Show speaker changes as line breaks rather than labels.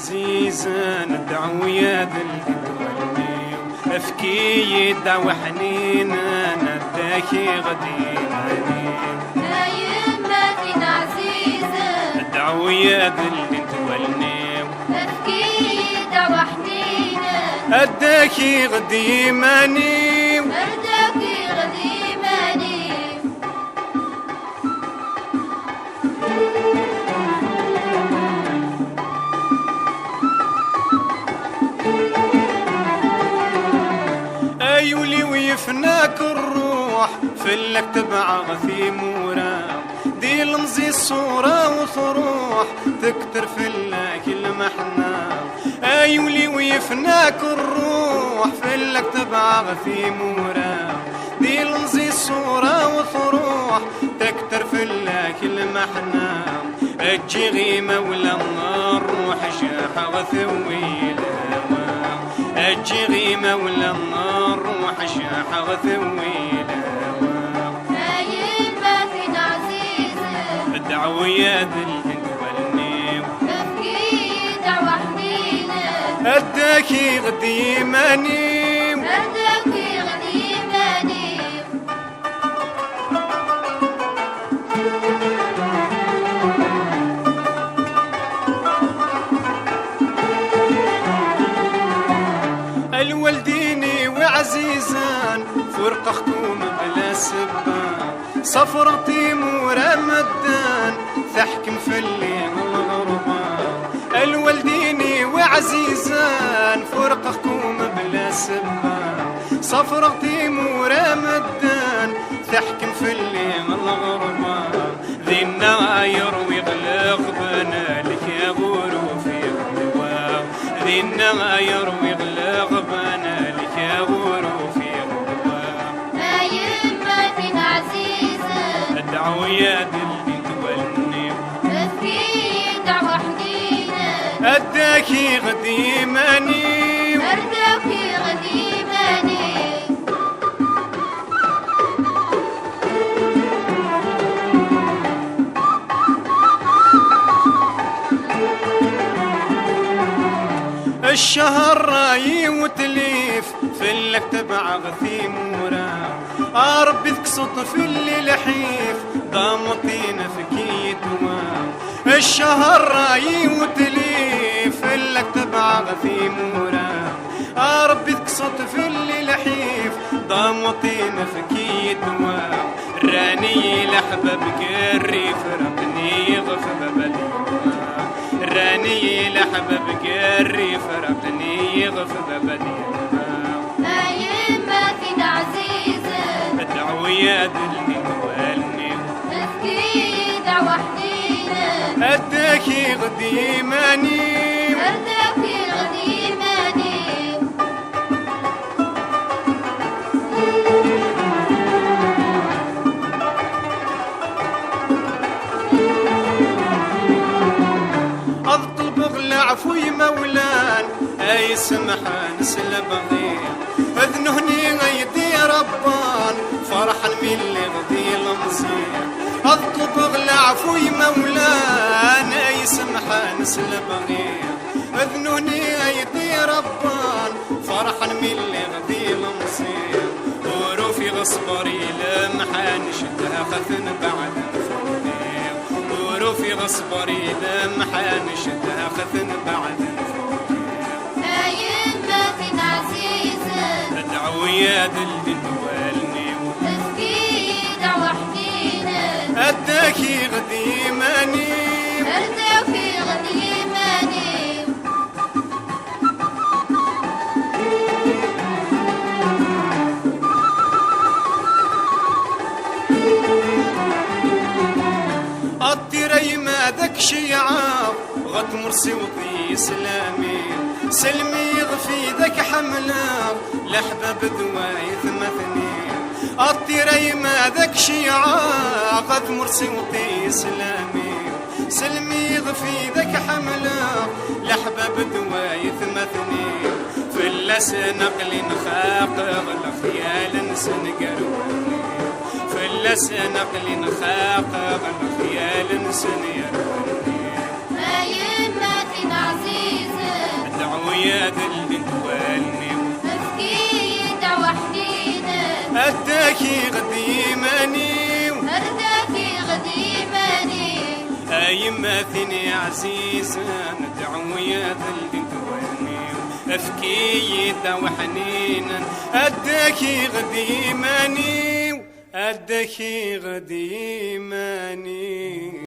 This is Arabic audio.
عزيزا ندعو يا ذا القلب افكي دعوة حنينا نداكي غديماني
يا يمتنا عزيزا
ندعو يا ذا القلب
افكي دعوة حنينا
اداكي غديماني
أرداكي غديماني
ايولي ويفناك الروح فلك تبع غثيم ورام دي لمزي الصورة وتروح تكتر فلك المحنة ايولي ويفناك الروح فلك تبع غثيم ورام دي لمزي الصورة وتروح تكتر فلك المحنة اجي غيمة ولا النار روح جاح غثوي اجي غيمة ولا النار روح جاح غثوي
يا يمتنا عزيزا
ادعو يا ذا الهند والنيو
افكي دعوة حنينا
اداكي غديماني
أرداكي غديماني
الوالديني وعزيزان فرق خكوم بلا سبان صفرتي مورا مدان تحكم في الليل الغربان الوالديني وعزيزان فرق خكوم بلا سبان صفرتي مورا مدان تحكم في الليل الغربان ذي الناير ويغلق بنالك يا غروفي غلوان ذي الناير ويغلق بنالك يا غروفي غلوان
يا يمتنا عزيزا
ادعو يا ذا البنت والنيو
افكي دعوة حنينا
اداكي غديماني
أرداكي غديماني
الشهر راي وتليف فلك تبع غثيم ورام ربي تقسط في الليل حيف ضامطين فكيت وام الشهر راي وتليف فلك تبع غثيم ورام ربي تقسط في الليل حيف ضامطين فكيت وام راني لحبابك الريف رقني غفب باليوم راني لحبابك الريف رقني غفب باليوم
يا يمتنا عزيزا
ادعو يا ذا الهند والنيو
افكي دعوة حنينا
اداكي غديماني
أرداكي غديماني
اطلب اغلى عفوي مولان اي سمحان سلبغي اذنهني غيدي ربان فرحا من اللي غدي المصير اطلب اغلى عفوي مولان اي سمحان سلبغي اذنهني غيدي ربان فرحا من اللي غدي المصير وروفي غصبري لمحان شدها خثن بعد فوني وروفي غصبري لمحان شدها خثن بعد
يا يمتنا عزيزا
ادعو يا ذا البنت والنيو
افكي دعوة حنينا
اداكي غديماني
أرداكي غديماني
الطيري ما ذاك شيعة غد مرسي وطي اسلامي سلمي غفي ذاك حملة لحباب دواي ثمثني الطيري ما ذاك شيعة غد مرسي وطي اسلامي سلمي غفي ذاك حملة لحباب دواي ثمثني في اللسان نقلي نخاق غلا خيال سنقرواني في اللسان نقلي نخاق غلا خيال سنقرواني
يا يمتنا عزيزا
ويا ذل دوالني
أبكي دعوة حنينة
أداكي غدي ماني
أرداكي غدي ماني
أيما ثني عزيزة ندعو يا ذل دوالني أفكي دعوة حنينا أداكي غدي ماني أداكي غدي ماني